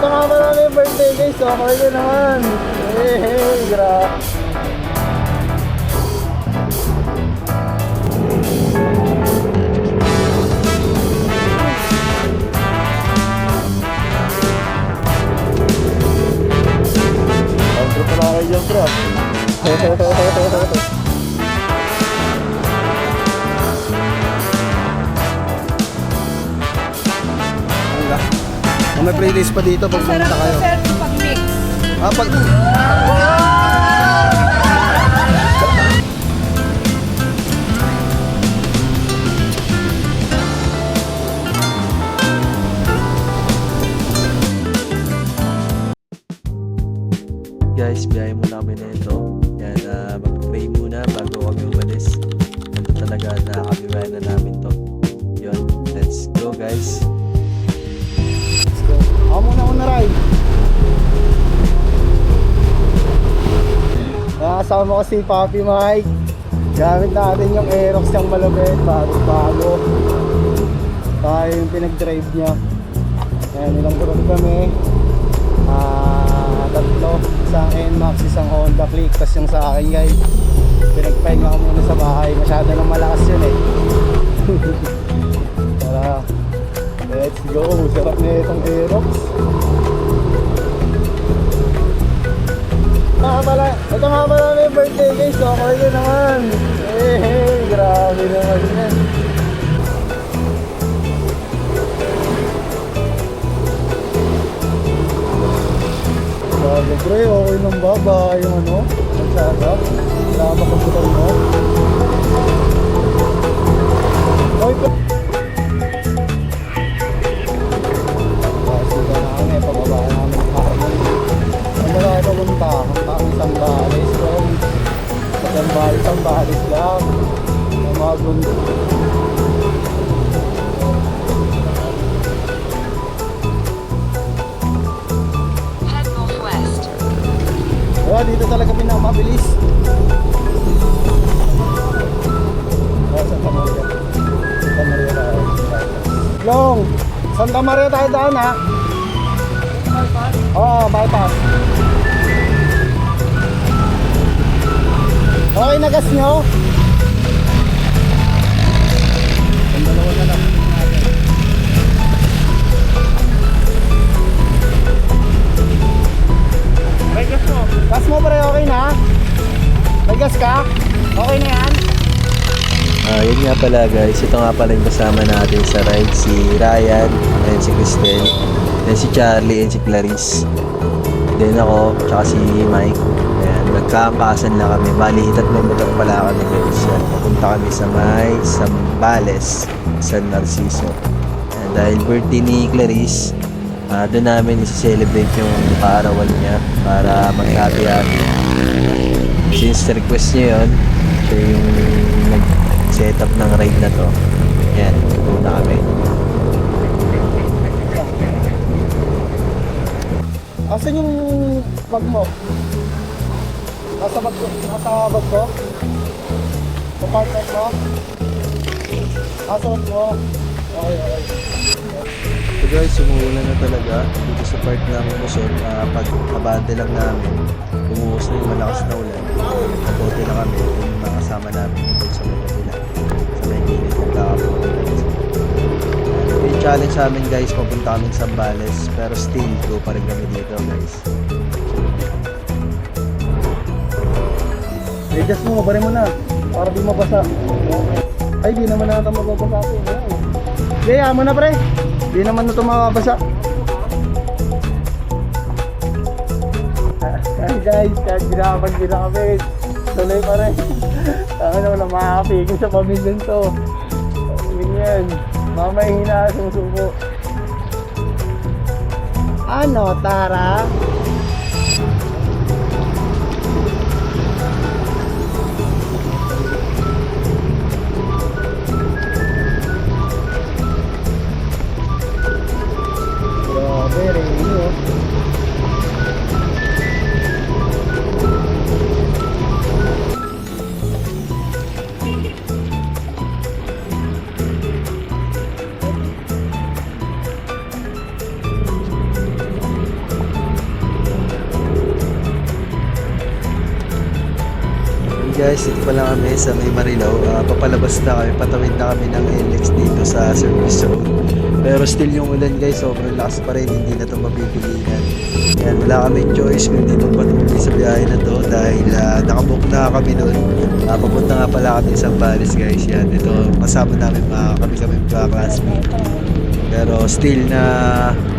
Ito nga pala na yung birthday guys. Okay na naman. Hey, grabe. Outro pala kayo dyan bro. May playlist pa dito pag pumunta kayo. Masarap sir pag mix. Pag... Guys, biyahe muna kami na ito. Yan, mag-pray muna bago kami umalis. Ito talaga nakakabiyahe na namin to. Yun, let's go guys. Ako muna ride. Nakasama ko si Papi Mike. Gamit natin yung Aerox niyang malupit. Bago. Tayo yung pinag-drive niya. Ayan, ilang group kami. Tatlo. Isang NMAX, isang Honda Click. Tapos yung sa akin guys, pinagpahinga ko muna sa bahay. Masyado nang malakas yun eh. Tara. Let's go! Sarap na itong Aerox. Ito nga pala na yung birthday guys. Okay na naman. Hey, grabe naman yan. Grabe pre, okay nang baba yung ano, magsasap. Tama ka putal mo. Okay po. Isang balis lang ng mga gundo. Head northwest. Dito talaga pinamabilis. Santa Maria. Santa Maria tayo. Long! Santa Maria tayo daan ha? Bypass? Oo, bypass. Okay na gas nyo? Ang dalawa na lang. May gas mo? Gas mo pre, okay na? May gas ka? Okay na yan? Yun nga pala guys, ito nga pala yung kasama natin sa ride. Si Ryan, and si Cristel, then si Charlie, and si Clarice. Then ako, tsaka si Mike. Ayan, nagkaangkasan lang kami. Bali, tatlong motor pala kami guys. Yan, papunta kami sa may Zambales, San Narciso. Ayan, dahil birthday ni Clarice, doon namin isi-celebrate yung kaarawan niya para mag-happy-happy. Since request niya yun, siya yung nag-set up ng ride na to. Ayan, pupunta kami. Asan yung bag mo? Nasa bag ko? Compartment mo? Nasa bag mo? Okay. So guys, umuulan na talaga dito sa part ng Luzon. Pag abante lang namin, umuus na yung malakas na ulan. Nagkapote na kami, yung mga kasama namin dito sa Manila. Sa may gilid ng kakapote na rin. Yung challenge sa amin guys, papunta kami sa Zambales, pero still go pa rin kami dito guys. Adjust mo, mabarin mo na para di mabasa. Ay, di naman na ito mababasa ito. Gaya mo na pre, di naman na ito mababasa. Ay guys, kahit ginamag ginamit, tuloy pa rin. Ano na makakapigil sa pamilyan to. Ganyan, mamahina sumusuko. Ano, Tara? Grabe, rin yun. guys, ito pa lang kami sa May Marilao. Papalabas na kami, patawid na kami ng LX dito sa service road. Pero still yung ulan guys, sobrang lakas pa rin, hindi na ito mapipigilan. Yan, wala kaming choice kundi magpatuloy sa biyahe na to dahil nakabook na kami doon. Papunta nga pala kami sa Zambales guys. Yan, ito kasama namin kami classmate. Pero still na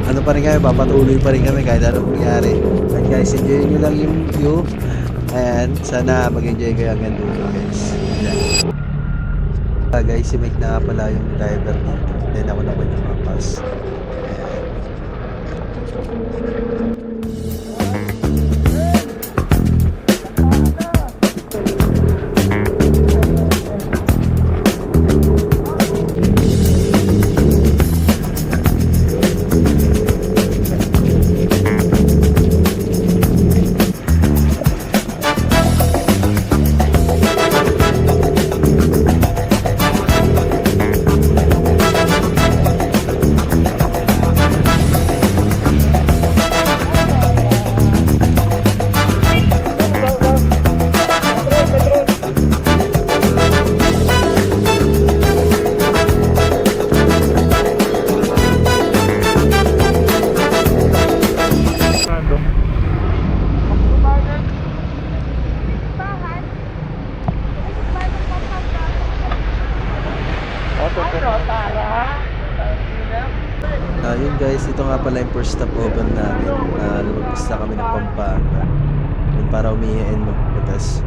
ano pa rin kami, papatuloy pa rin kami kahit anong mangyari. And guys, enjoy nyo lang yung view. Ayan, sana mag-enjoy kayo hanggang dulo guys. Guys, si Mike na pala yung driver dito. Then ako naman yung mapas. Yun guys, ito nga pala yung first stopover namin. Lumabas na kami ng Pampanga. Yun, para umihiin magbutas.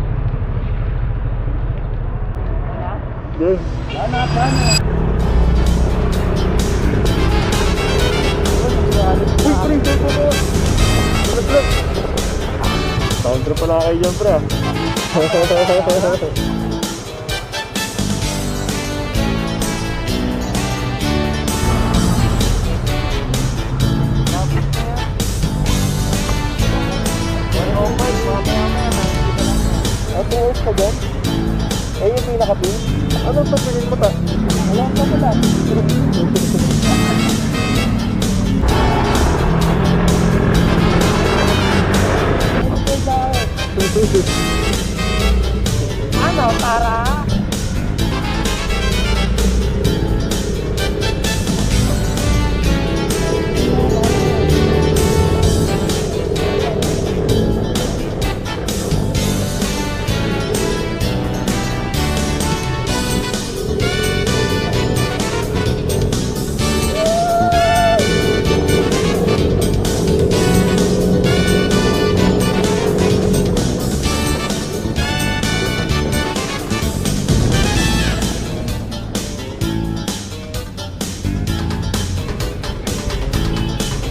Counter pala kayo dyan, pre. Ito ka dyan? Eh, yung pinaka-pin? Anong papilin mo ta? Wala ka pala. Ano, Tara?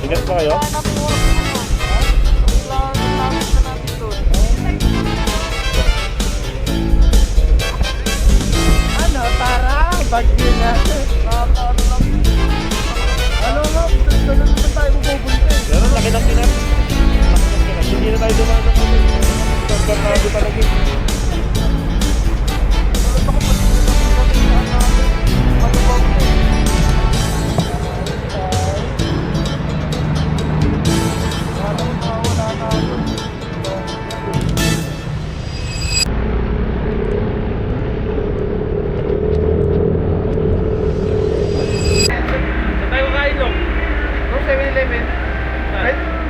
Ingat pa kayo? Ano, Tara? Bagyo na. Ano nga? Ganun naman tayo magbubunta. Pero laki ng kinap. Hindi na tayo dumaan ng kami. Pagkakado talaga.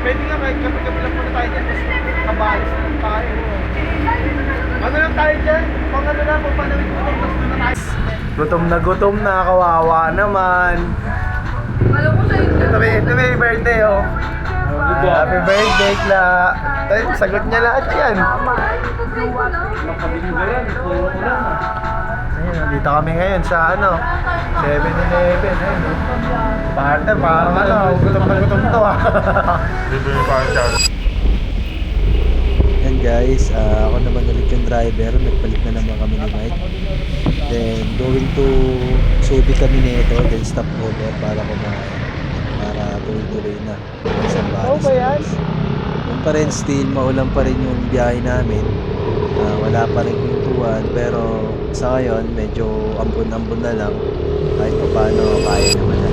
Pwede nga kahit kami lang muna tayo dyan, basta kabalis lang tayo. Ano lang tayo dyan? Pang ano lang, pang panawid mo lang, tapos doon na tayo. Gutom na, kawawa naman. Ito may birthday oh. Happy birthday, Kla. Ay, sagot niya lahat yan. Ayun, dito kami ngayon sa ano, 7-Eleven. Ayun, no? Partner, parang ano, gutom to ah. Yan guys, ako naman ulit yung driver. Nagpalit na naman kami ni Mike. Then going to Subic kami nito, then stop over para kumain. Para tuloy-tuloy na. Oo ba yan? Yung pa rin, still maulan pa rin yung biyahe namin. Wala pa rin pintuan, pero sa ngayon medyo ambon-ambon na lang. Kahit pa paano, kaya naman na.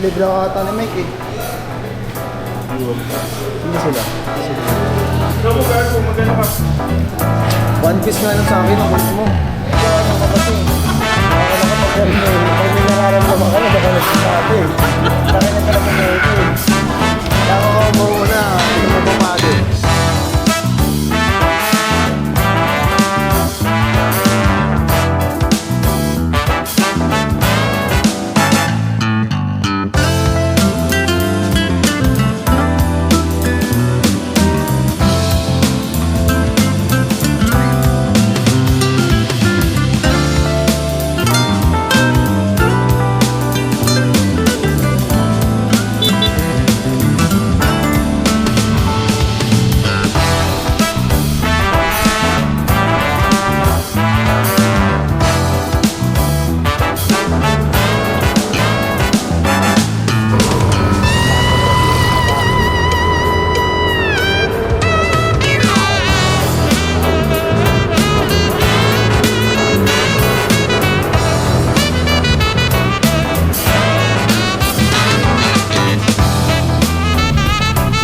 libre ako ata ni Mike eh. Sino sila? One piece nga lang sa akin ang kulit mo. Ikaw ano ka kasi? Ako lang kapag pag may nararamdaman ka na, baka nagsasabi eh. Sa akin na talaga na ito eh. Kaya ako muna, hindi mo bumado.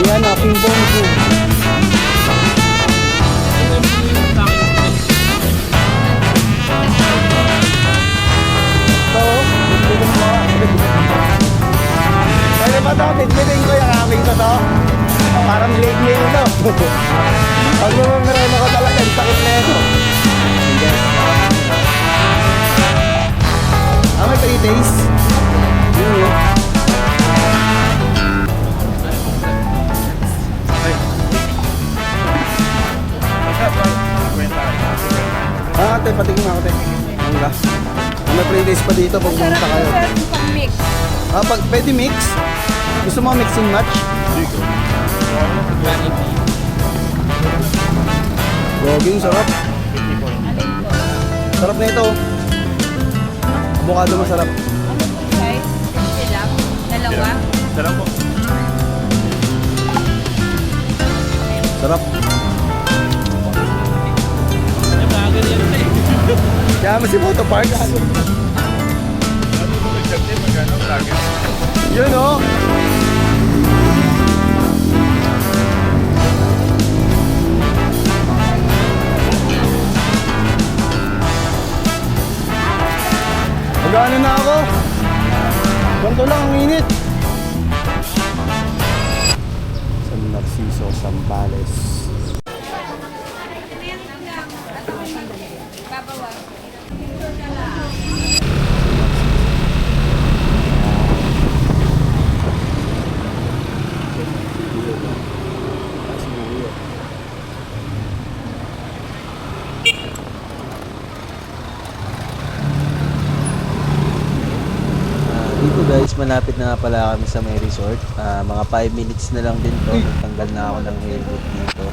Yan na, ping-pong ko. Pwede ba ito? Bitbitin ko yung aming ko to. Parang leg-leg ito. Pag lumamirin ako talaga, ang sakit na ito. May 3 days. Ate, patingin ako, ate. Ano ba? May pre-days pa dito pag pumunta kayo. Mix. Pwede mix? Gusto mo mix and match? Goging, sarap. Sarap na ito. Avocado masarap. Ano po size? Sila? Dalawa? Sarap. Kaya mo si Moto Parks. Yun o. Magano na ako. Ganto lang ang init. San Narciso, Zambales. Dito guys, malapit na nga pala kami sa may resort. Mga 5 minutes na lang din to. Tanggal na ako ng helmet dito.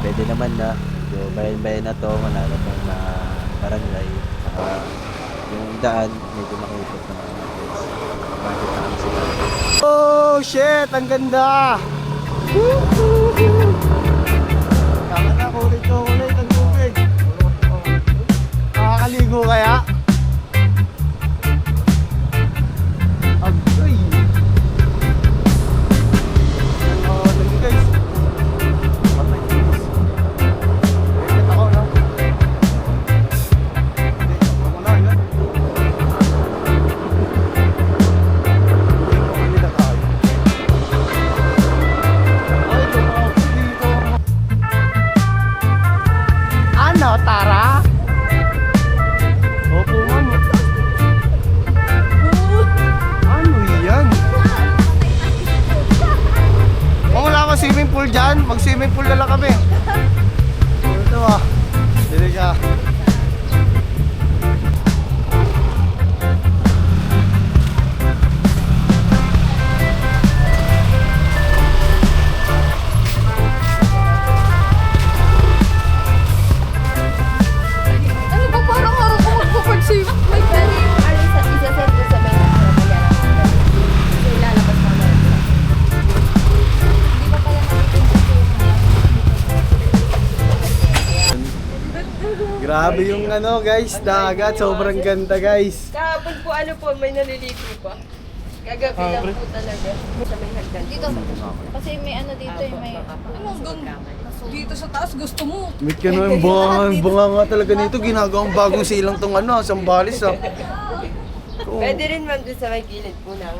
Pwede naman na. So, bayan-bayan na to. Malapit ng mga barangay. Yung daan, medyo makikot na mga guys. Malapit na kami sila. Oh shit! Ang ganda! Kaka na kulit ang tubig. Nakakaligo kaya? Agoy! Oh, dali guys. Patay guys. Wait ako no? Hindi, ako na yun. Hindi na tayo. Ay, lumabas dito. Ano, Tara? Opo, ma'am. Ano yan? Kung wala akong swimming pool dyan, mag-swimming pool na lang kami. Ito ah. Dili ka. Ano ba parang araw ko magpapag-save? May pwede. Ano sa isa-set ko sa may so ilalabas mo na. Hindi ba kaya Grabe yung ano guys, dagat. Sobrang ganda guys. Kahapon po ano po, may naliligo pa. Gagabi Ah, lang pre. po talaga. Sa may hagdan. Dito. Kasi may ano dito yung may... Ano hanggang dito sa taas gusto mo? Wait ka naman, bunga nga talaga nito. Ginagawang bagong silang tong ano, Sambales ah. Oo. Pwede rin ma'am doon sa may gilid po ng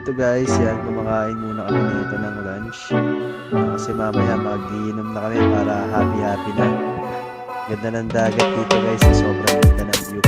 Dito guys, yan, kumakain muna kami dito ng lunch. Kasi mamaya mag-iinom na kami para happy-happy na. Ganda ng dagat dito guys, sobrang ganda ng view.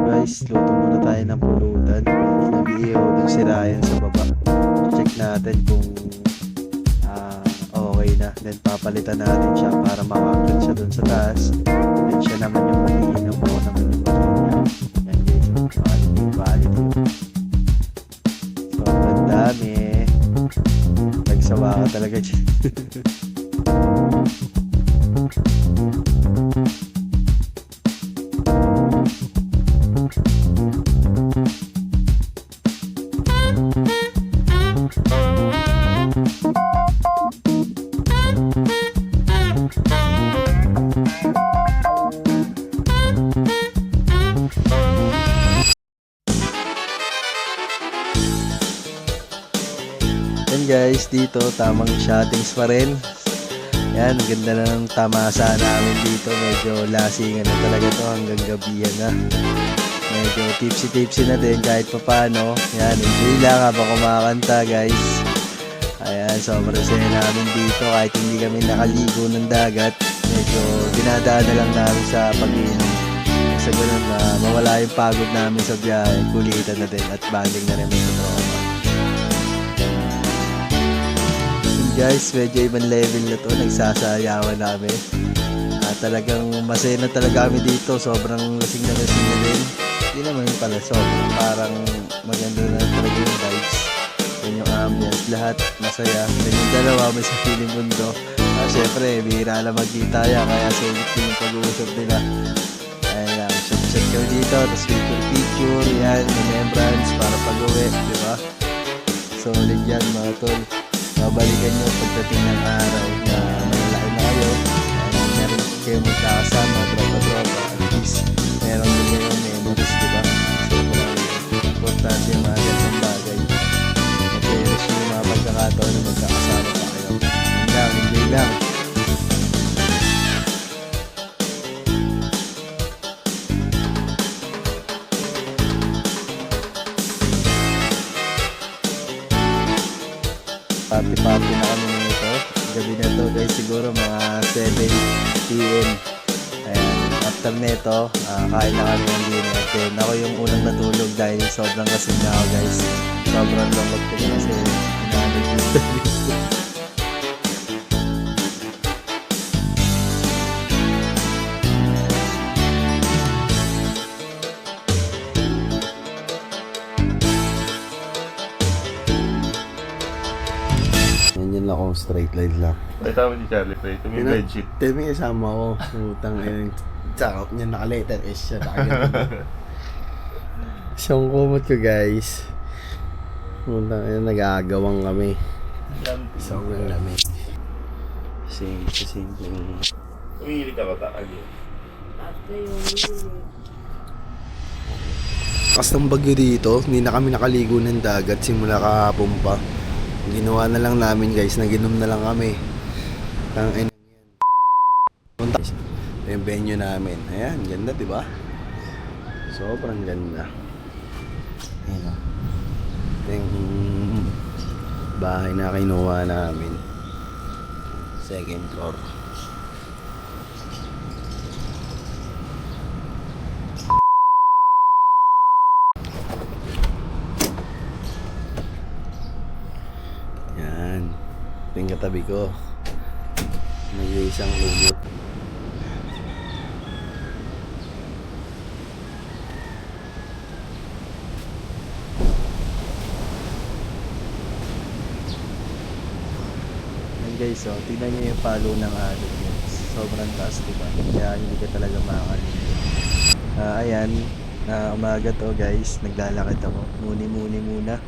Guys, luto muna tayo ng pulutan. Nag-iihaw dun si Ryan sa baba. Check natin kung okay na. Then papalitan natin siya para makakit siya dun sa taas. Then siya naman yung mag-iinom, ako naman yung mag-iinom. Yan guys, yung quality. So, ang dami. Nagsawa ka talaga dyan. Yan guys, dito tamang shottings pa rin. Yan, ang ganda na ng tamasa namin dito. Medyo lasingan na talaga to hanggang gabihan na. Medyo tipsy-tipsy na din kahit pa paano. Yan, enjoy lang habang kumakanta guys. Ayan, sobrang saya namin dito kahit hindi kami nakaligo ng dagat. Medyo dinadaan na lang namin sa pag-inom. Sa ganun na mawala yung pagod namin sa biyahe. Kulitan na din at banding na rin sa tropa. Guys, medyo ibang level na to, nagsasayawan namin. Talagang masaya na talaga kami dito, sobrang lasing na din. Hindi naman pala, sobrang parang maganda na talaga yung vibes. Yan yung ambience, lahat masaya. Then yung dalawa may sariling mundo. Siyempre, bihira lang magkita yan, kaya sulit yung pag-uusap nila. Ayan lang, shot kami dito, tapos picture, yan, remembrance para pag-uwi, di ba? Solid yan mga tol. Babalikan nyo pagdating ng araw na malalaki na kayo. Hindi na rin kayo magkakasama, tropa-tropa. At least, meron din kayong memories, di ba? So, importante yung mga ganang bagay. Mag-cherish yung mga pagkakataon na magkakasama pa kayo. Yun lang, enjoy lang. Party-party na kami nito. Gabi na to guys, siguro mga 7 PM. Ayan, after nito, kain na kami ng dinner. Then ako yung unang natulog dahil sobrang kasing na ako guys. Sobrang lungkot ko kasi inaanod dito. ganyan lang ako, straight line lang. Ay, tama si Charlie, pre. Ito may bedsheet. Tell me, kasama ko. Putang ina. Tsaka niya naka-letter S siya. Siyang kumot ko, guys. Putang ina, nag-aagawang kami. Sobrang lamig. Simple. Umihilig ka ba ta? Lakas ng bagyo dito, hindi na kami nakaligo ng dagat simula kahapon pa. Ginawa na lang namin guys, naginom na lang kami. Tangin yan. Punta yung venue namin. Ayan, ganda 'di ba? Sobrang ganda. Ayan o. Ito yung bahay na kinuha namin. Second floor. Yan. Ito yung katabi ko. May isang lumot. Yan guys, oh, tignan nyo yung palo ng alog yun. Sobrang taas, diba? Kaya hindi ka talaga makakaligo. Ayan, umaga to guys. Naglalakad ako. Muni-muni muna.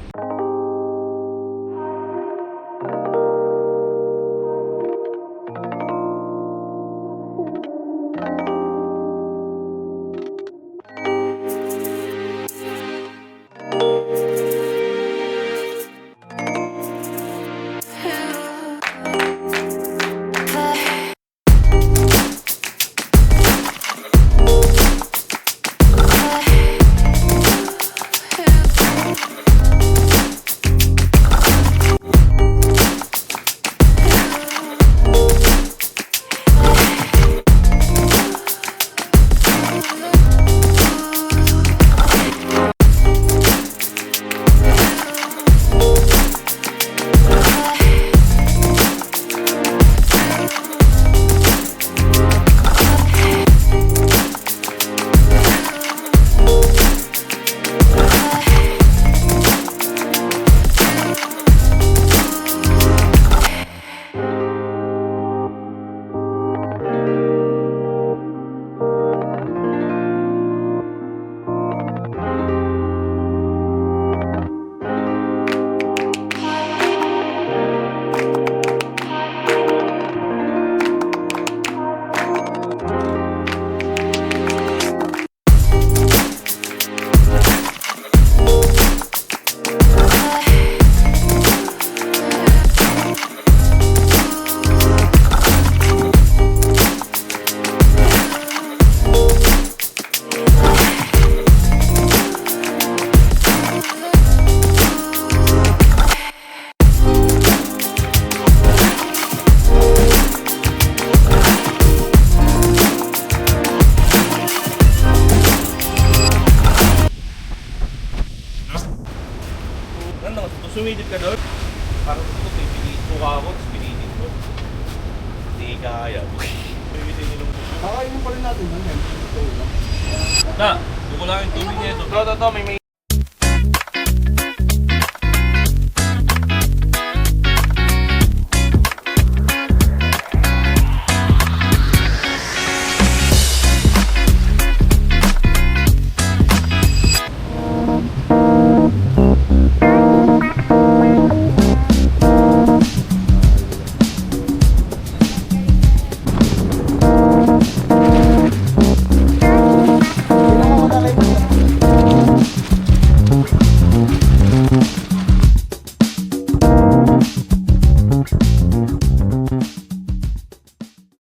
Sumilip ka doon. Parang ito, pipilito ka ako, tapos pilitin ko. Hindi kaya. Pilitin nilong ko. Kakainin pa rin natin. Na, buko lang yung tubig niya ito. Ito, may